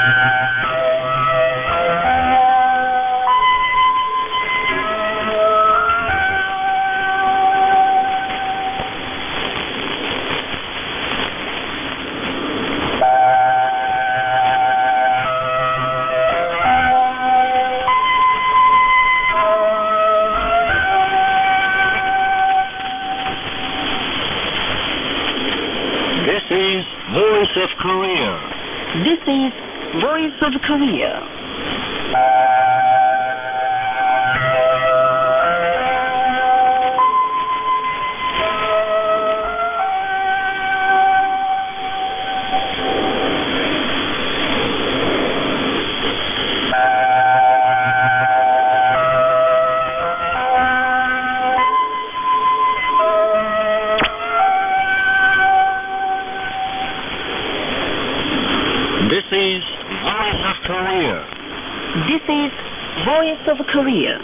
This is Voice of Korea. This is Voice of Korea. This is Voice of Korea. This is Voice of Korea.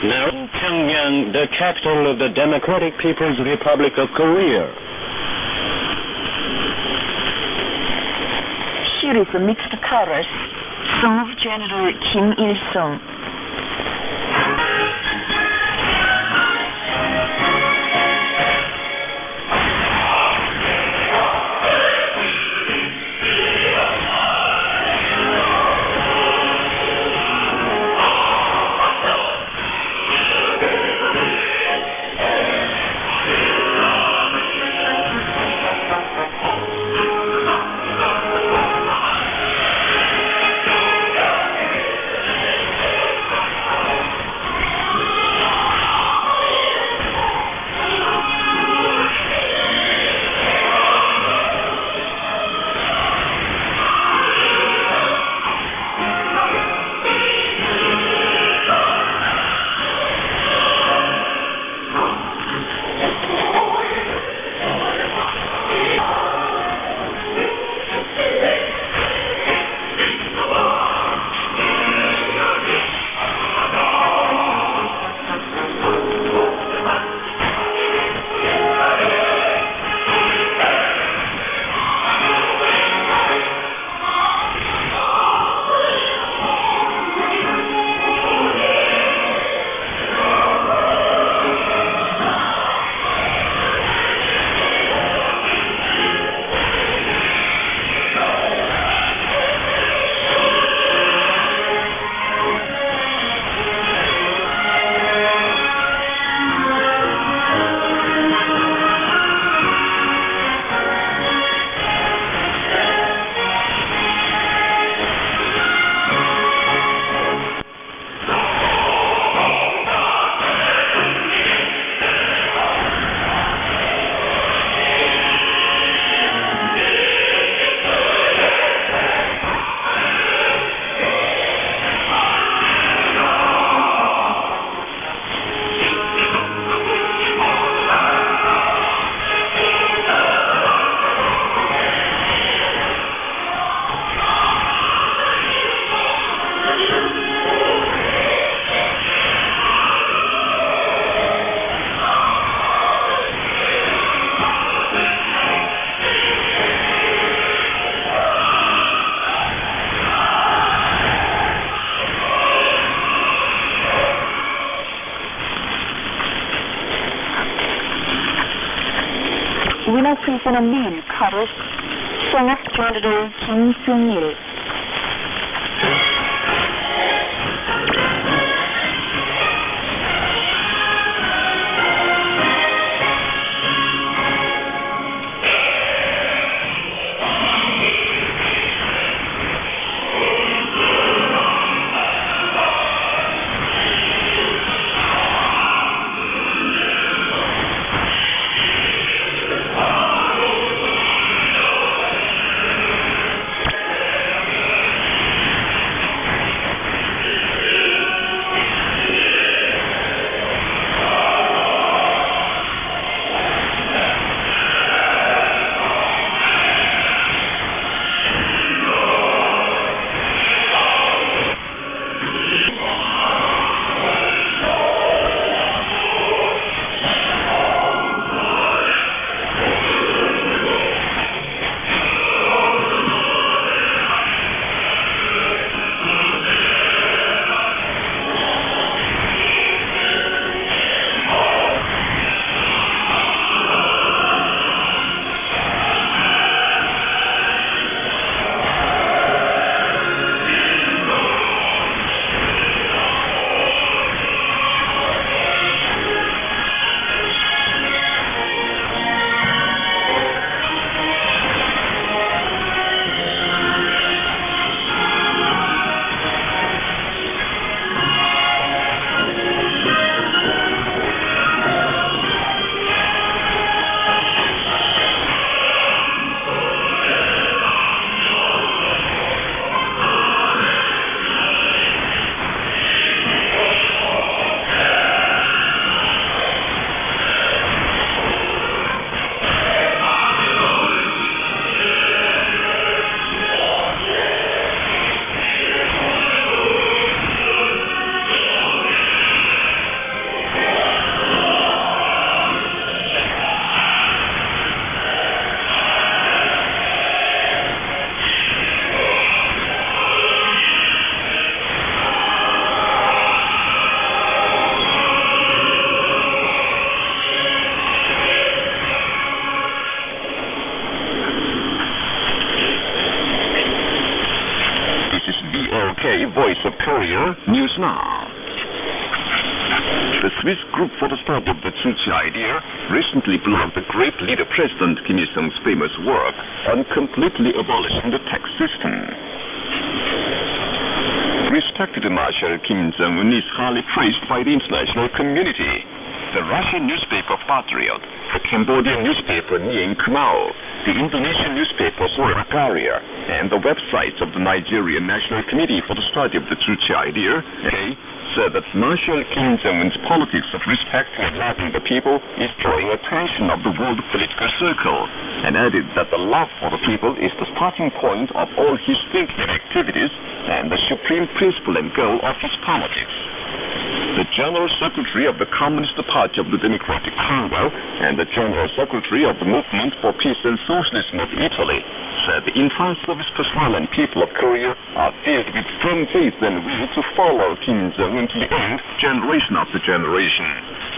Now, Pyongyang, the capital of the Democratic People's Republic of Korea. Here is mixed colors. Son of General Kim Il-sung. prisoner male chorus, song of General Kim Jong-il. DPRK, Voice of Korea, News Now. The Swiss Group for the Study of the Tzu Chi Idea recently blogged the great leader President Kim Il-sung's famous work on completely abolishing the tax system. Respected Marshal Kim Jong-un is highly praised by the international community. The Russian newspaper Patriot, the Cambodian newspaper Nying Khmer, the Indonesian newspaper Surabaya, and the websites of the Nigerian National Committee for the Study of the Tzu Chi Idea said that Marshal Kim Jong-un's politics of respecting and loving the people is drawing attention of the world political circle, and added that the love for the people is the starting point of all his thinking and activities and the supreme principle and goal of his politics. The General Secretary of the Communist Party of the Democratic Congo and the General Secretary of the Movement for Peace and Socialism of Italy said the entire service personnel and people of Korea are filled with firm faith and will to follow Kim Jong-un to the end, generation after generation,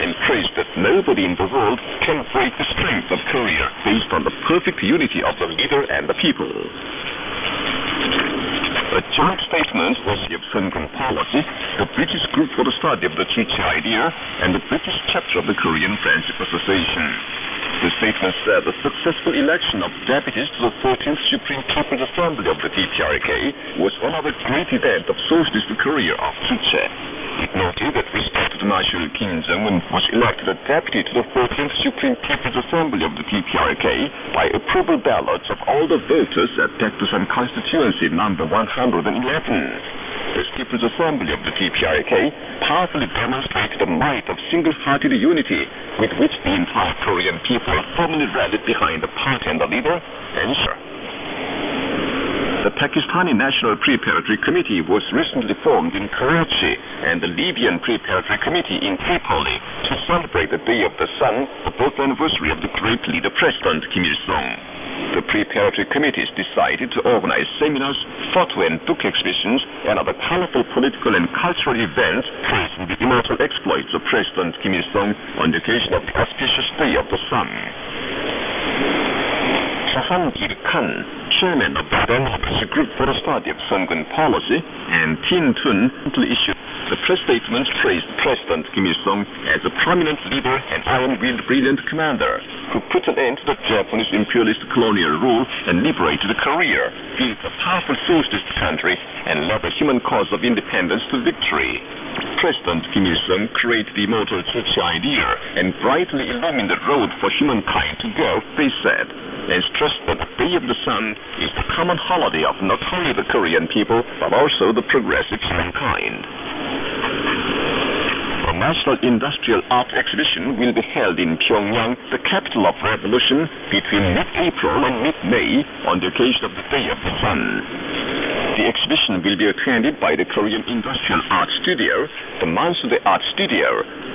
and praised that nobody in the world can break the strength of Korea based on the perfect unity of the leader and the people. A joint statement was of Sungun Policy, the British Group for the Study of the Tzu Chi Idea, and the British chapter of the Korean Friendship Association. The statement said the successful election of deputies to the 13th Supreme People's Assembly of the DPRK was one of the great events of socialist career of Tzu Chi. It noted that respected Marshal Kim Jong-un was elected a deputy to the 14th Supreme People's Assembly of the DPRK by approval ballots of all the voters at Dekdusan constituency number 111. The People's Assembly of the DPRK powerfully demonstrated the might of single-hearted unity with which the entire Korean people firmly rallied behind the party and the leader, and the Pakistani National Preparatory Committee was recently formed in Karachi and the Libyan Preparatory Committee in Tripoli to celebrate the Day of the Sun, the birth anniversary of the great leader President Kim Il-sung. The Preparatory Committees decided to organize seminars, photo and book exhibitions, and other colorful political and cultural events praising the immortal exploits of President Kim Il-sung on the occasion of the auspicious Day of the Sun. Shahan Il-Khan, chairman of the Democracy Group for the Study of Sungun Policy, and Tin Tun issued the press statement praised President Kim Il-sung as a prominent leader and iron-willed brilliant commander who put an end to the Japanese imperialist colonial rule and liberated Korea, built a powerful socialist country, and led the human cause of independence to victory. President Kim Il-sung created the immortal Juche idea and brightly illumined the road for humankind to go, they said, and stressed that the Day of the Sun is the common holiday of not only the Korean people but also the progressive humankind. The National Industrial Art Exhibition will be held in Pyongyang, the capital of revolution, between mid-April and mid-May on the occasion of the Day of the Sun. The exhibition will be attended by the Korean Industrial Art Studio, the Mansudae Art Studio,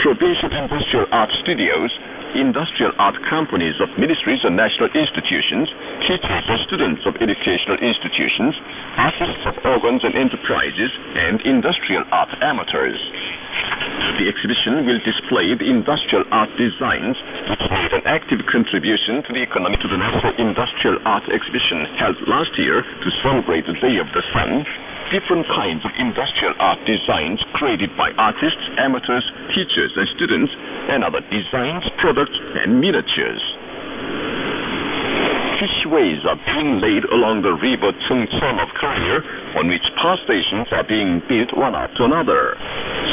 Provincial Industrial Art Studios, industrial art companies of ministries and national institutions, teachers and students of educational institutions, artists of organs and enterprises, and industrial art amateurs. The exhibition will display the industrial art designs which made an active contribution to the economy to the National Industrial Art Exhibition held last year to celebrate the Day of the Sun. Different kinds of industrial art designs created by artists, amateurs, teachers, and students, and other designs, products, and miniatures. Fishways are being laid along the river Chungcheon of Korea, on which power stations are being built one after another.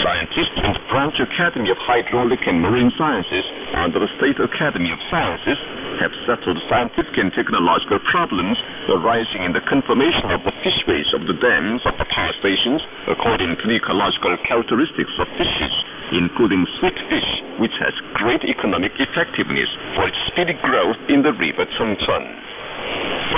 Scientists in the Branch Academy of Hydraulic and Marine Sciences under the State Academy of Sciences have settled scientific and technological problems arising in the conformation of the fishways of the dams of the power stations according to the ecological characteristics of fishes, including sweet fish, which has great economic effectiveness for its speedy growth in the river Chungcheon.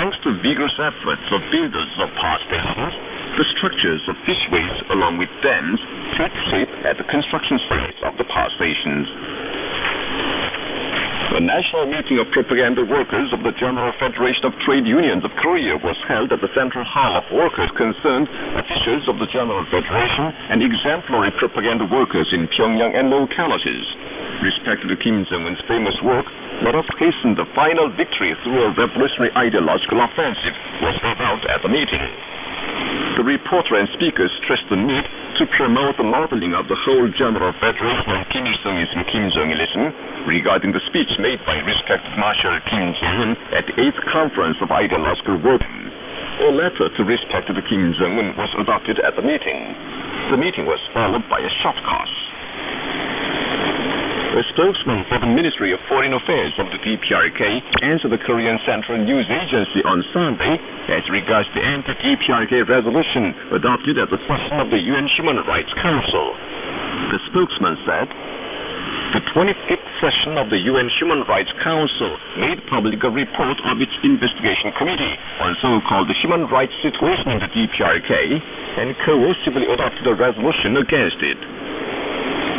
Thanks to vigorous efforts of builders of power stations, the structures of fishways along with dams take shape at the construction sites of the power stations. A national meeting of propaganda workers of the General Federation of Trade Unions of Korea was held at the Central Hall of Workers concerned, officials of the General Federation, and exemplary propaganda workers in Pyongyang and localities. Respected to Kim Jong-un's famous work, "Let us hasten the final victory through a revolutionary ideological offensive," was read out at the meeting. The reporter and speakers stressed the need to promote the modeling of the whole General Federation on Kim Il-sungism, Kim Jong-ilism, regarding the speech made by respected Marshal Kim Jong-un at the 8th Conference of Ideological Working. A letter to respected Kim Jong-un was adopted at the meeting. The meeting was followed by a short course. A spokesman for the Ministry of Foreign Affairs of the DPRK answered the Korean Central News Agency on Sunday as regards the anti-DPRK resolution adopted at the session of the UN Human Rights Council. The spokesman said, "The 25th session of the UN Human Rights Council made public a report of its investigation committee on so-called human rights situation in the DPRK and coercively adopted a resolution against it.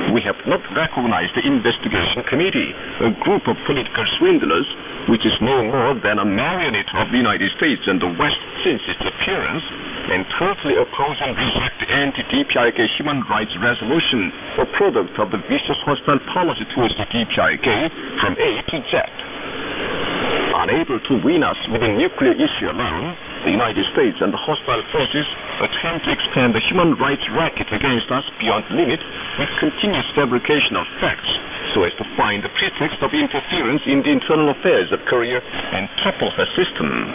We have not recognized the investigation committee, a group of political swindlers, which is no more than a marionette of the United States and the West since its appearance, and totally oppose and reject the anti-DPRK human rights resolution, a product of the vicious hostile policy towards the DPRK from A to Z. Unable to win us with the nuclear issue alone, the United States and the hostile forces attempt to expand the human rights racket against us beyond limit with continuous fabrication of facts so as to find the pretext of interference in the internal affairs of Korea and topple her system.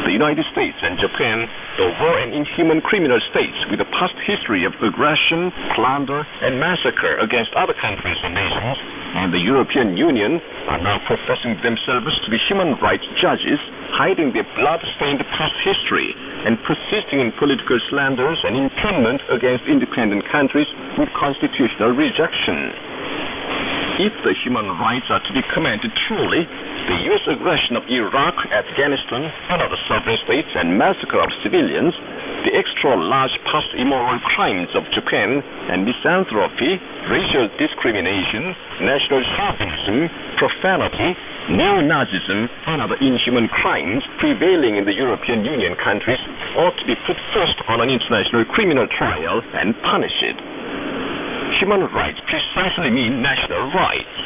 The United States and Japan, the war and inhuman criminal states with a past history of aggression, plunder, and massacre against other countries and nations, and the European Union are now professing themselves to be human rights judges, hiding their blood-stained past history, and persisting in political slanders and impeachment against independent countries with constitutional rejection. If the human rights are to be commended truly, the U.S. aggression of Iraq, Afghanistan, and other sovereign states and massacre of civilians, the extra-large past immoral crimes of Japan, and misanthropy, racial discrimination, national chauvinism, profanity, neo-Nazism, and other inhuman crimes prevailing in the European Union countries ought to be put first on an international criminal trial and punished. Human rights precisely mean national rights.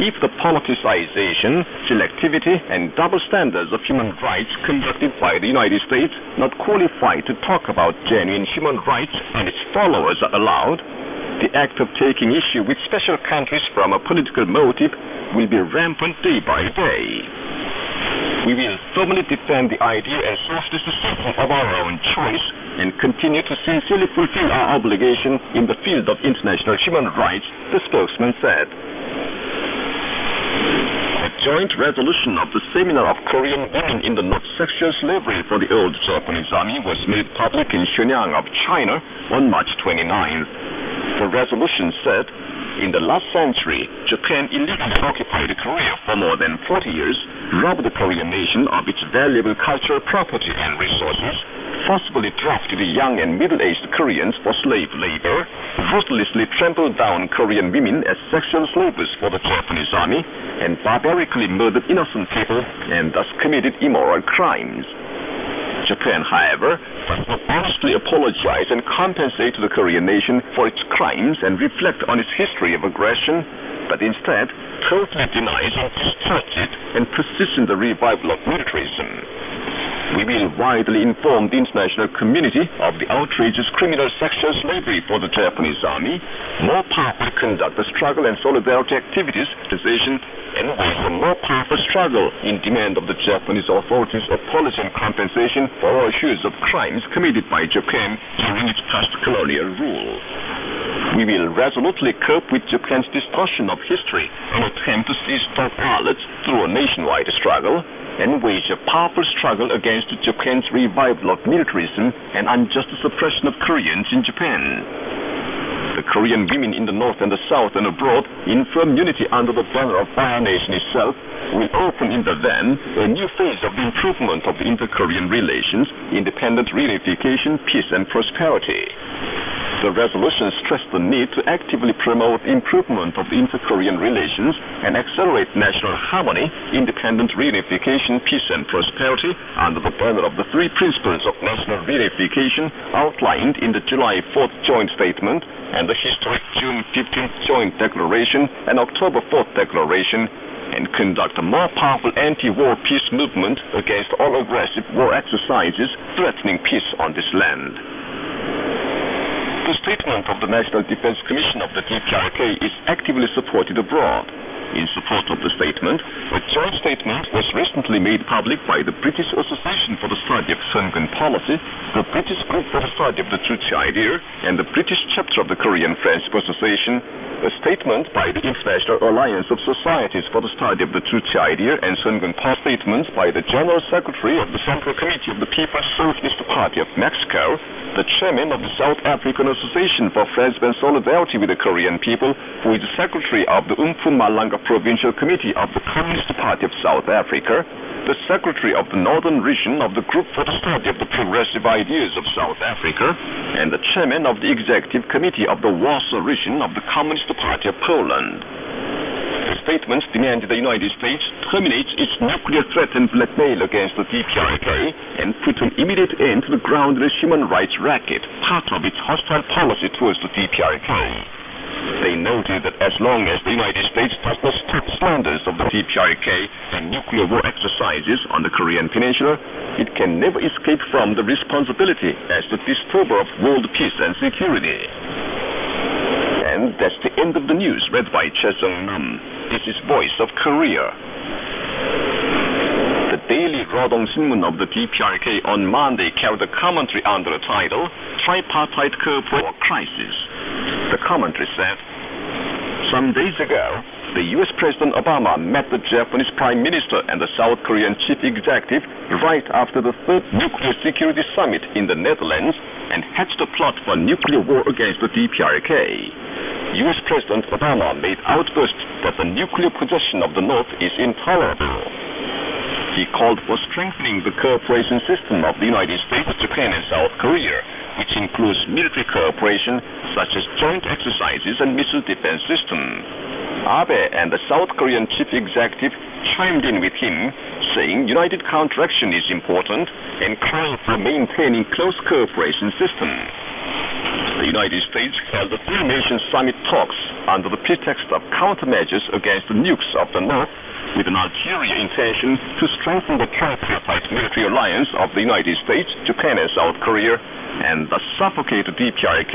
if the politicization, selectivity, and double standards of human rights conducted by the United States not qualified to talk about genuine human rights and its followers are allowed, the act of taking issue with special countries from a political motive will be rampant day by day. We will firmly defend the idea and softness of our own choice and continue to sincerely fulfill our obligation in the field of international human rights, the spokesman said. A joint resolution of the Seminar of Korean Women in the North Sexual Slavery for the Old Japanese Army was made public in Shenyang of China on March 29th. The resolution said, in the last century, Japan illegally occupied Korea for more than 40 years, robbed the Korean nation of its valuable cultural property and resources, forcibly drafted young and middle-aged Koreans for slave labor, ruthlessly trampled down Korean women as sexual slaves for the Japanese army, and barbarically murdered innocent people and thus committed immoral crimes. Japan, however, does not honestly apologize and compensate to the Korean nation for its crimes and reflect on its history of aggression, but instead totally denies and distorts it and persists in the revival of militarism. We will widely inform the international community of the outrageous criminal sexual slavery for the Japanese army, more powerfully conduct the struggle and solidarity activities, and wage a more powerful struggle in demand of the Japanese authorities apology and compensation for all issues of crimes committed by Japan during its past colonial rule. We will resolutely cope with Japan's distortion of history and attempt to seize stock outlets through a nationwide struggle, and wage a powerful struggle against Japan's revival of militarism and unjust suppression of Koreans in Japan. The Korean women in the north and the south and abroad, in firm unity under the banner of our nation itself, will open in the then a new phase of the improvement of the inter-Korean relations, independent reunification, peace and prosperity. The resolution stressed the need to actively promote improvement of the inter-Korean relations and accelerate national harmony, independent reunification, peace and prosperity under the banner of the three principles of national reunification outlined in the July 4th Joint Statement and the historic June 15th Joint Declaration and October 4th Declaration, and conduct a more powerful anti-war peace movement against all aggressive war exercises threatening peace on this land. The statement of the National Defense Commission of the DPRK is actively supported abroad. In support of the statement, a joint statement was recently made public by the British Association for the Study of Sungun Policy, the British Group for the Study of the Truchi Idea, and the British chapter of the Korean Friendship Association. A statement by the International Alliance of Societies for the Study of the Truchi Idea and Sungun Policy statements by the General Secretary of the Central Committee of the People's Socialist Party of Mexico, the Chairman of the South African Association for Friendship and Solidarity with the Korean people, who is the Secretary of the Mpumalanga Provincial Committee of the Communist Party of South Africa, the Secretary of the Northern Region of the Group for the Study of the Progressive Ideas of South Africa, and the Chairman of the Executive Committee of the Warsaw Region of the Communist Party of Poland. The statements demanded the United States terminate its nuclear threat and blackmail against the DPRK and put an immediate end to the groundless human rights racket, part of its hostile policy towards the DPRK. They noted that as long as the United States does not stop slanders of the DPRK and nuclear war exercises on the Korean Peninsula, it can never escape from the responsibility as the disturber of world peace and security. And that's the end of the news, read by Chesung Nam. This is Voice of Korea. The daily Rodong Sinmun of the DPRK on Monday carried a commentary under the title, Tripartite War Crisis. The commentary said, some days ago, the U.S. President Obama met the Japanese Prime Minister and the South Korean Chief Executive right after the third Nuclear Security Summit in the Netherlands and hatched a plot for nuclear war against the DPRK. U.S. President Obama made outbursts that the nuclear possession of the North is intolerable. He called for strengthening the cooperation system of the United States, Japan, and South Korea, which includes military cooperation such as joint exercises and missile defense system. Abe and the South Korean chief executive chimed in with him, saying united counteraction is important and crying for maintaining close cooperation system. The United States held the three-nation summit talks under the pretext of countermeasures against the nukes of the North, with an ulterior intention to strengthen the tripartite military alliance of the United States, Japan, and South Korea, and thus suffocate the DPRK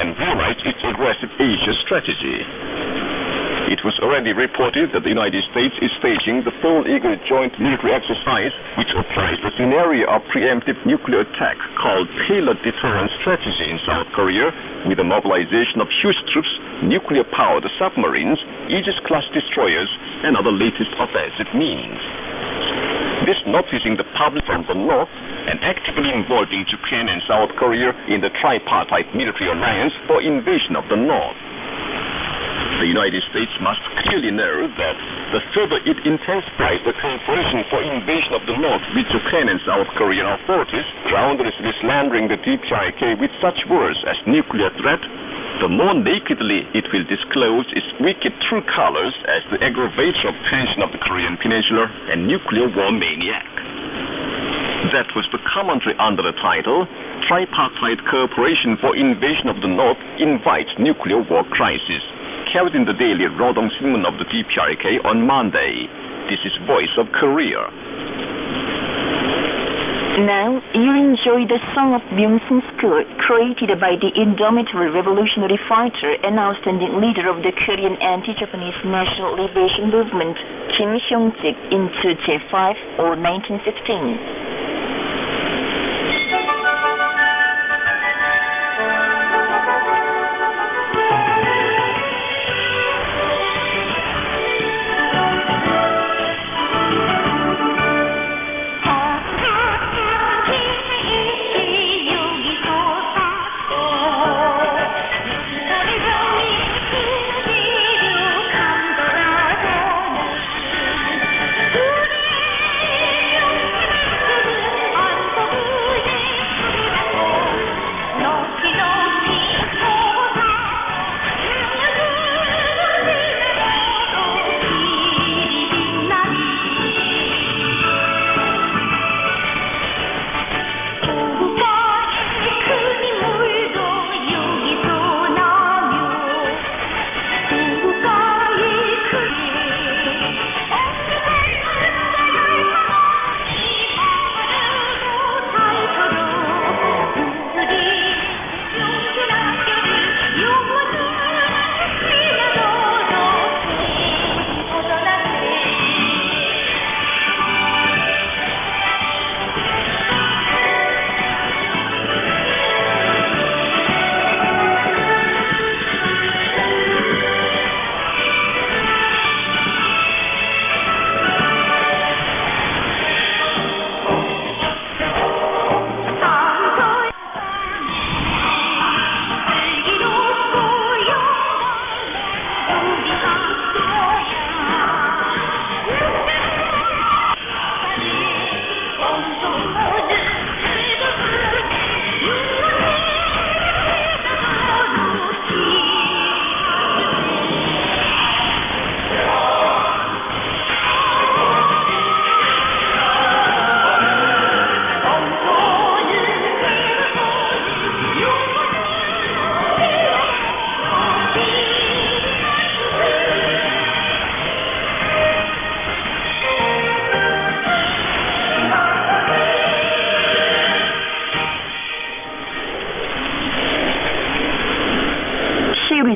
and realize its aggressive Asia strategy. It was already reported that the United States is staging the Pearl Eagle joint military exercise, which applies the scenario of preemptive nuclear attack called tailored deterrence strategy in South Korea, with the mobilization of huge troops, nuclear-powered submarines, Aegis-class destroyers, and other latest offensive means. This not pleasing the public from the North and actively involving Japan and South Korea in the tripartite military alliance for invasion of the North. The United States must clearly know that the further it intensifies the cooperation for invasion of the North with Japan and South Korean authorities, groundlessly slandering the DPRK with such words as nuclear threat, the more nakedly it will disclose its wicked true colors as the aggravator of tension of the Korean Peninsula and nuclear war maniac. That was the commentary under the title, Tripartite Cooperation for Invasion of the North Invites Nuclear War Crisis, carried in the daily Rodong Sinmun of the DPRK on Monday. This is Voice of Korea. Now, you enjoy the Song of Byung-Sin School, created by the indomitable revolutionary fighter and outstanding leader of the Korean anti-Japanese national liberation movement, Kim Hyung-sik, in 2J5 or 1915.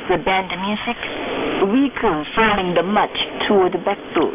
The band music, vehicle falling the mud toward the backboard.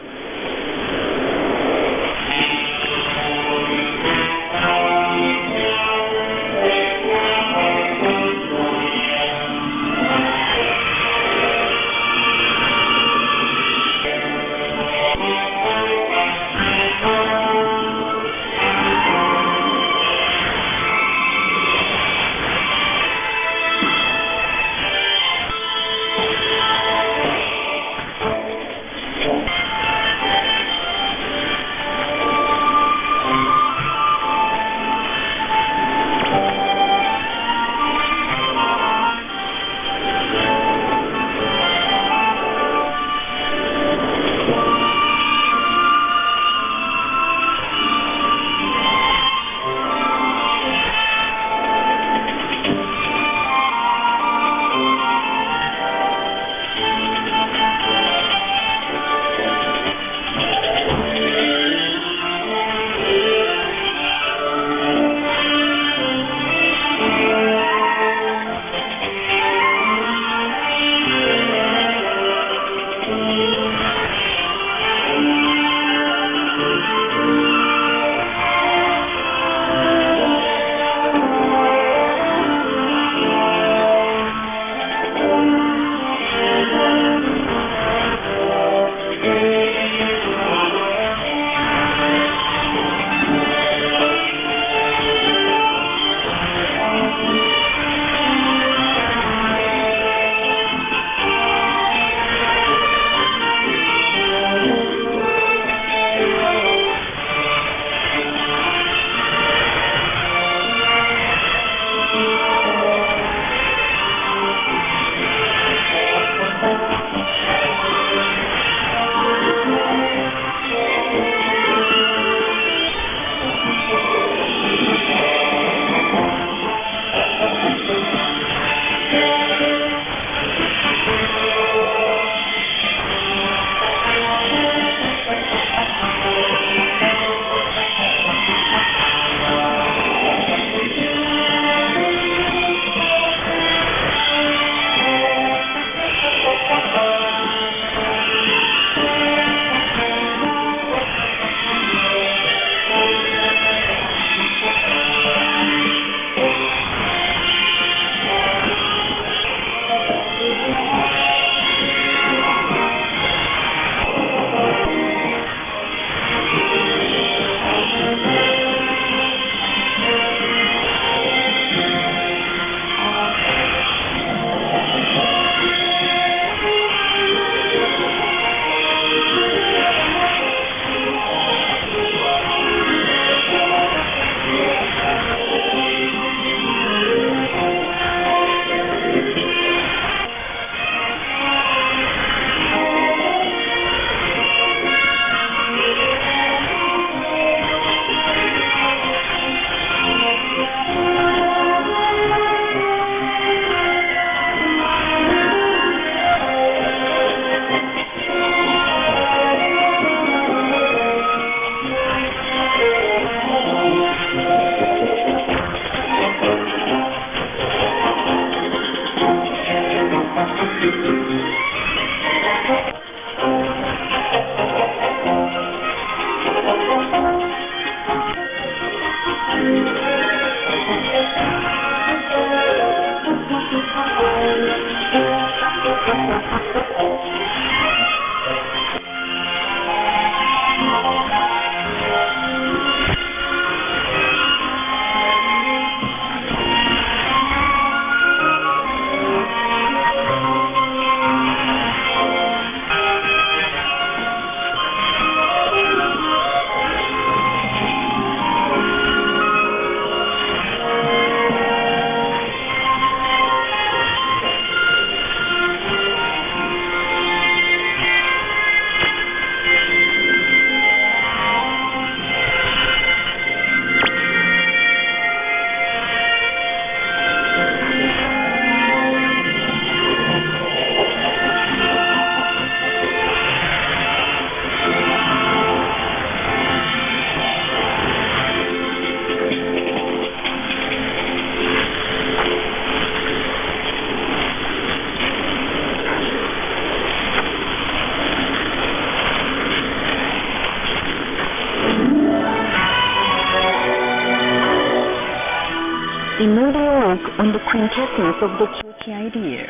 A modern work on the quintessence of the Church idea.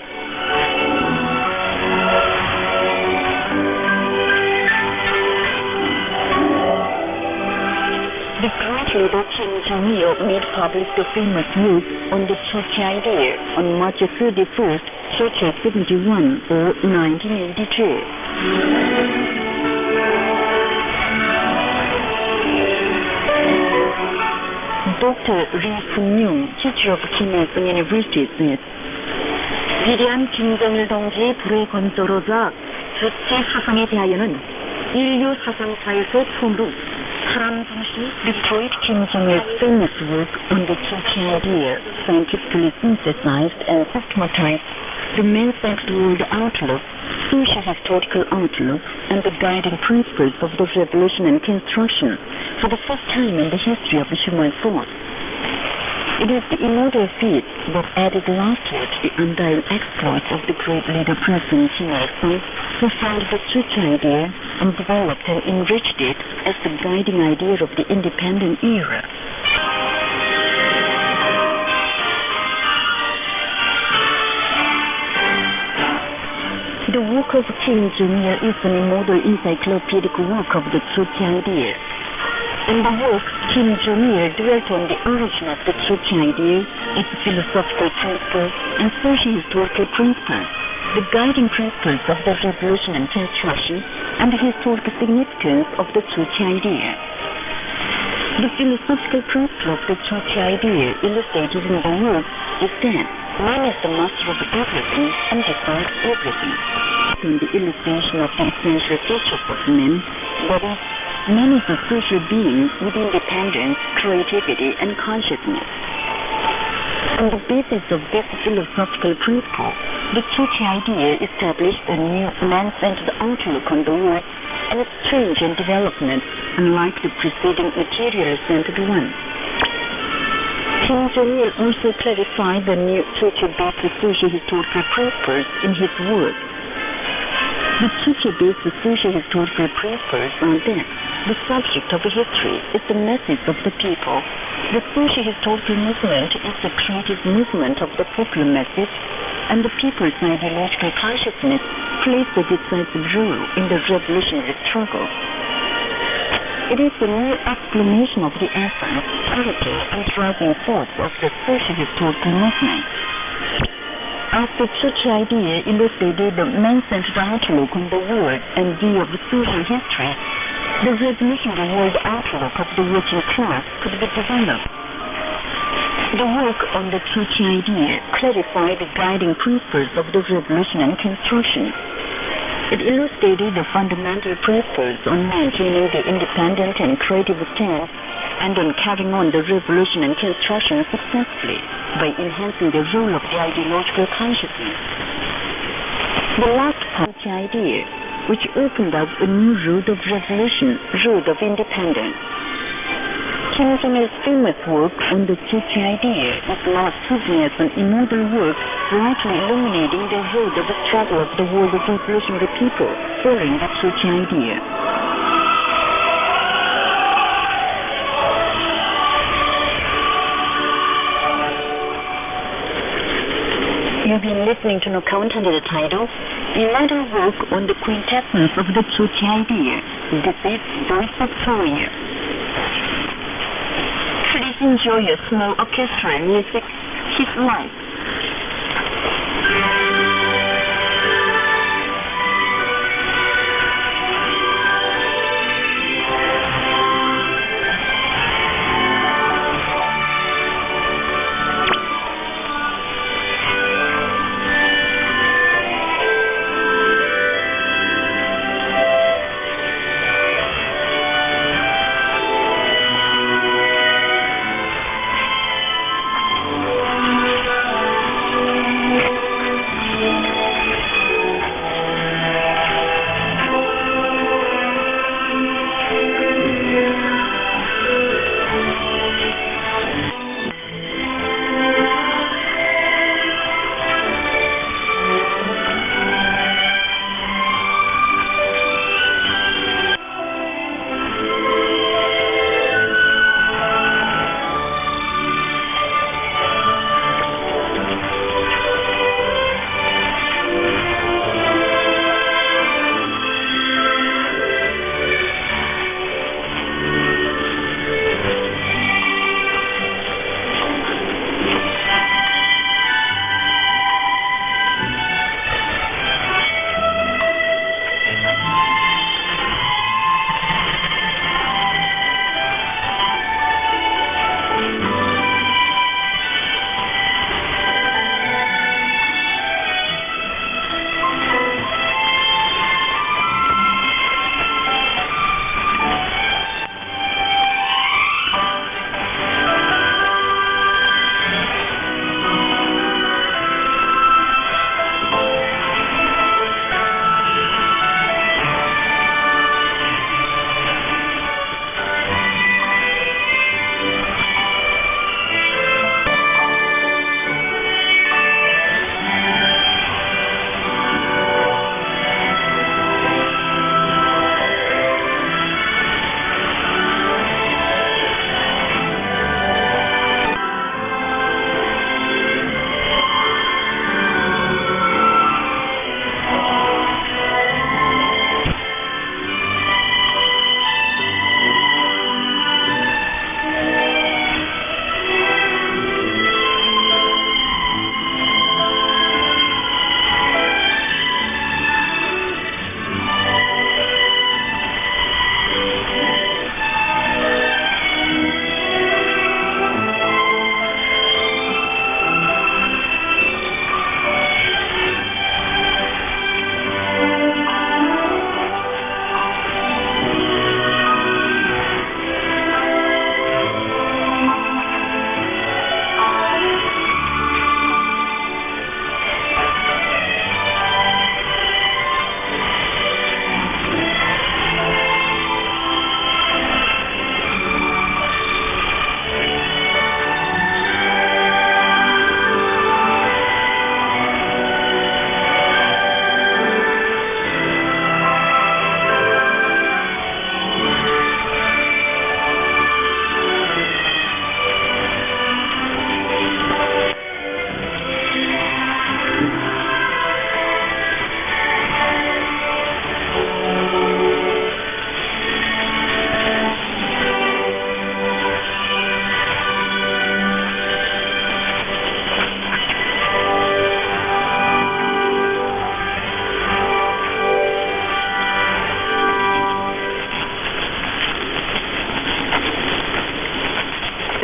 The great leader Kim Jong-il made public the famous work on the Church idea on March 31st, Church 71 or 1982. Dr. Lee Fung-young, teacher of Kim Il-sung University, said, 위대한 김정일 동지의 불의 건설로자 주체 사상에 대하여는 인류 사상사에서 처음으로 사람 중심 The great Kim Jong-il's famous work on the Church idea scientifically synthesized and systematized the man-centered world outlook, socio-historical outlook, and the guiding principles of the revolution and construction for the first time in the history of the human thought. It is the immortal feat that added lustre to the undying exploits of the great leader President Kim Il-sung, who founded the Church idea and developed and enriched it as the guiding idea of the independent era. The work of Kim Jong-il is an immortal encyclopedic work of the Church idea. In the work, Kim Jong-il dwelt on the origin of the Church idea, its philosophical principles, and socio-historical principles, the guiding principles of the revolution and construction, and the historical significance of the Church idea. The philosophical principle of the Church idea illustrated in the work is that man is the master of everything and decides everything. In the illustration of the essential features of man, that is, man is a social being with independence, creativity, and consciousness. On the basis of this philosophical principle, the Church idea established a new man-centered outlook on the world and its change and development, unlike the preceding material-centered one. Kim Jong-il also clarified the new Church-based socio-historical principles in his work. The Church-based socio-historical principles are that the subject of history is the message of the people. The socio-historical movement is the creative movement of the popular message, and the people's ideological consciousness plays a decisive role in the revolutionary struggle. It is the new explanation of the essence, character, and driving force of the socio-historical movement. As the Church idea illustrated the man-centered outlook on the world and view of social history, the revolutionary world outlook of the working class could be developed. The work on the Church idea clarified the guiding principles of the revolution and construction. It illustrated the fundamental principles on maintaining the independent and creative stance and on carrying on the revolution and construction successfully by enhancing the role of the ideological consciousness. The last part, the idea, which opened up a new road of revolution, road of independence. Kim Jong-il's famous work on the Church idea is now serving as an immortal work, brightly illuminating the road of the struggle of the world of revolutionary people following the Church idea. You've been listening to no count under the title, Another Work on the Quintessence of the Truth Idea. This is Voice of Korea. Please enjoy a small orchestral music, His Life.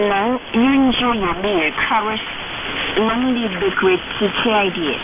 Now, you enjoy your meal, chorus, Long Live the Great City Idea.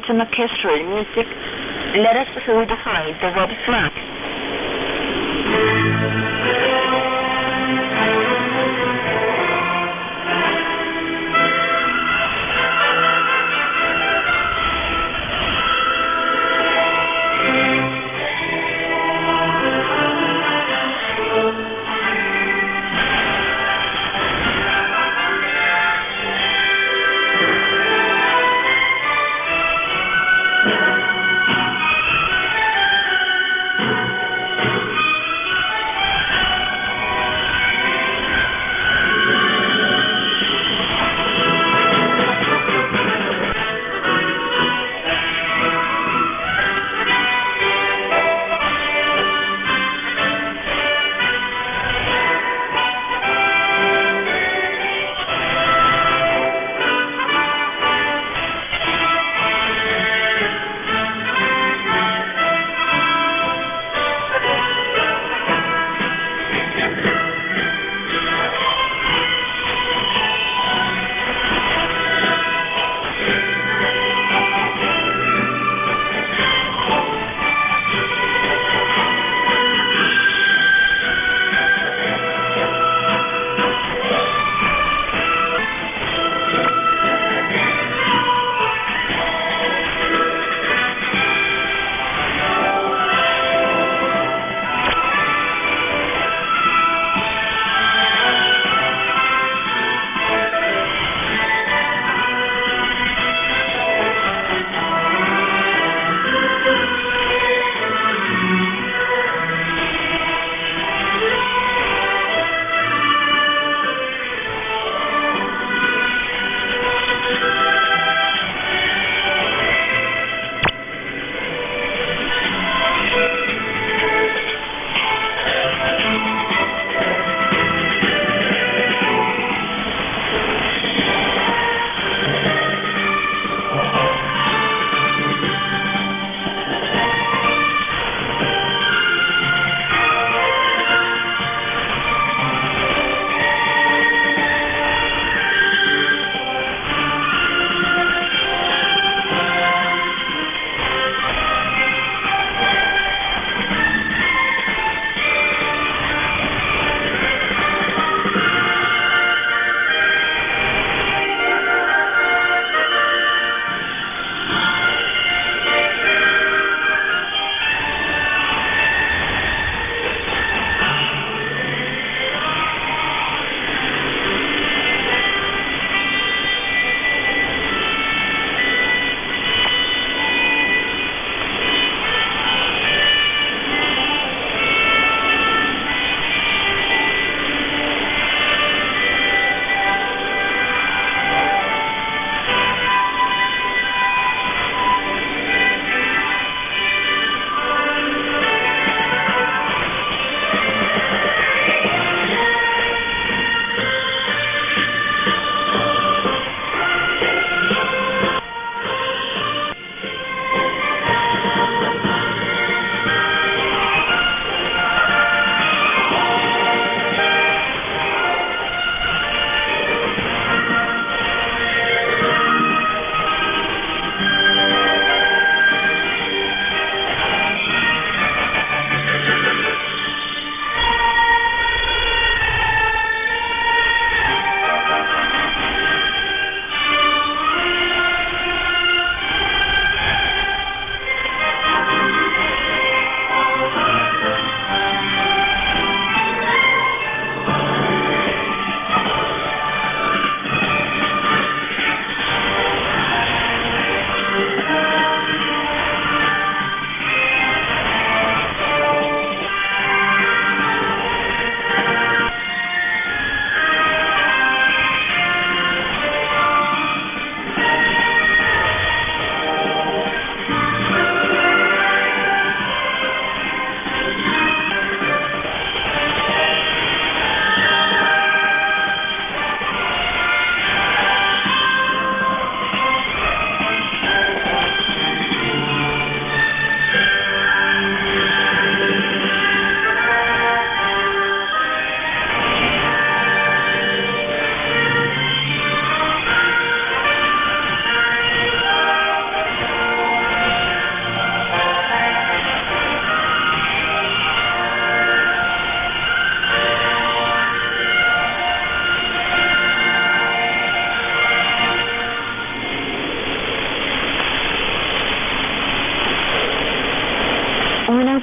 Metropolitan Orchestral music, let us hold high the red flag.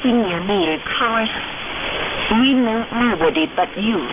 keeping your dear cross. We know nobody but you.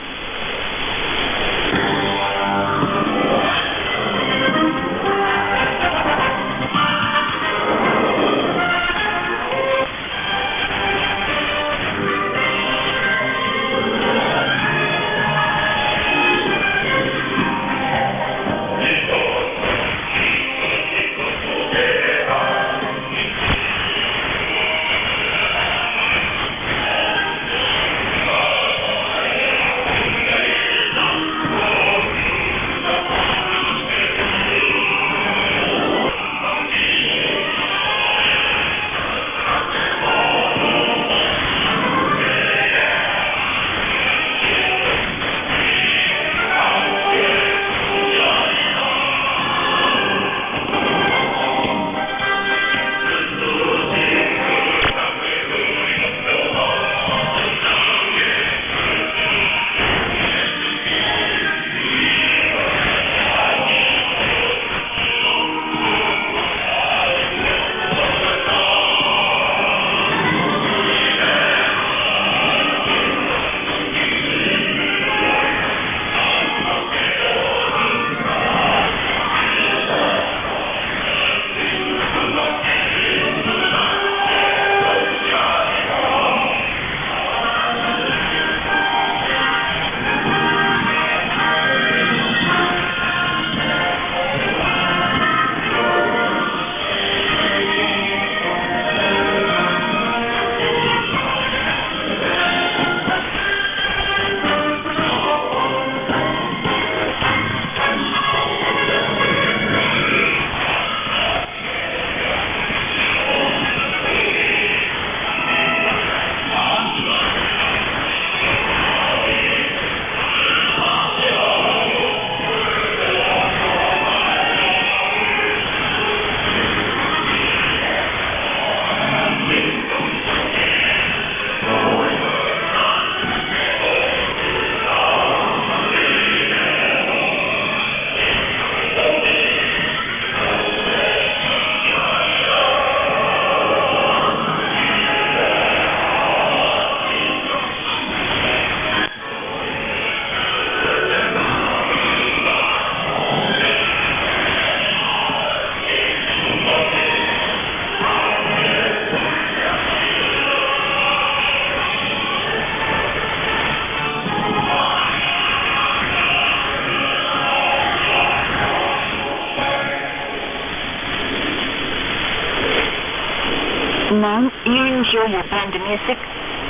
Now, you enjoy your band music.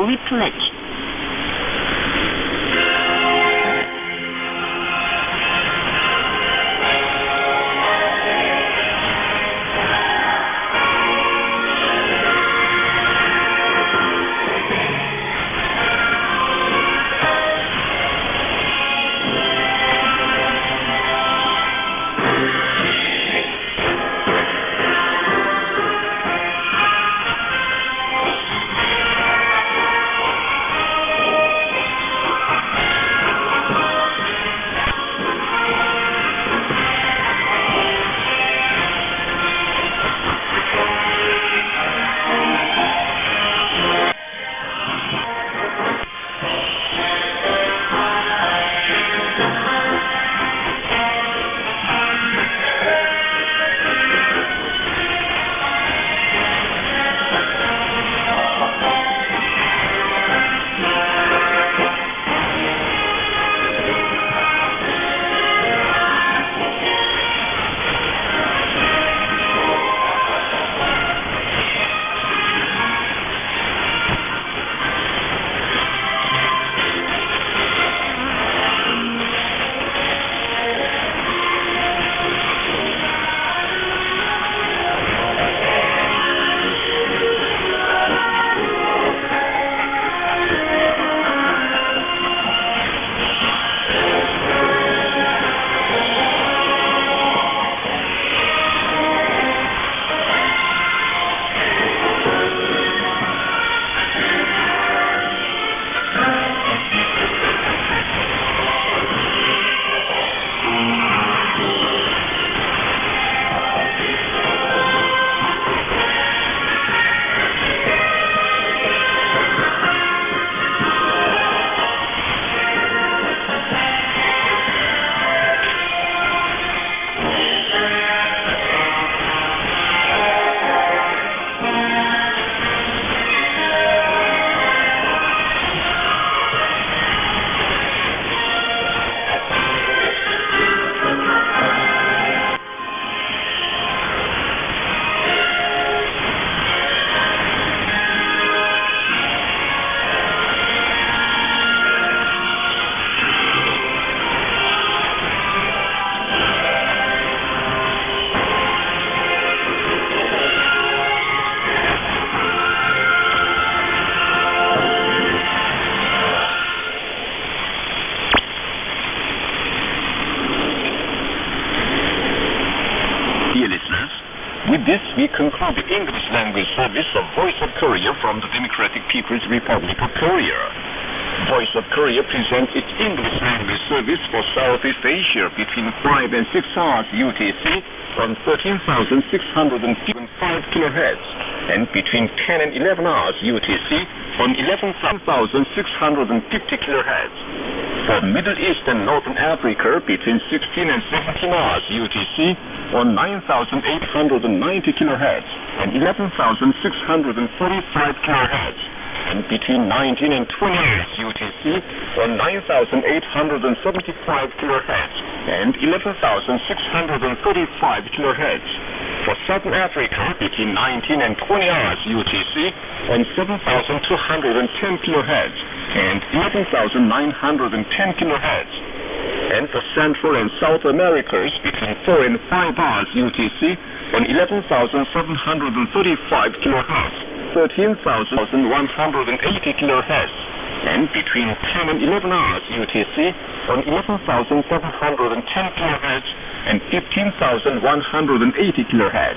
We pledge. English language service of Voice of Korea from the Democratic People's Republic of Korea. Voice of Korea presents its English language service for Southeast Asia between 5 and 6 hours UTC on 13,605 kHz and between 10 and 11 hours UTC on 11,650 kHz. For Middle East and Northern Africa between 16 and 17 hours UTC on 9,890 kHz and 11,645 kHz. And between 19 and 20 hours UTC on 9,875 kHz and 11,635 kHz. For Southern Africa, between 19 and 20 hours UTC on 7,210 kHz and 11,910 kHz. And for Central and South Americas, between 4 and 5 hours UTC on 11,735 kHz. 13,180 kHz and between 10 and 11 hours UTC on 11,710 kHz and 15,180 kHz.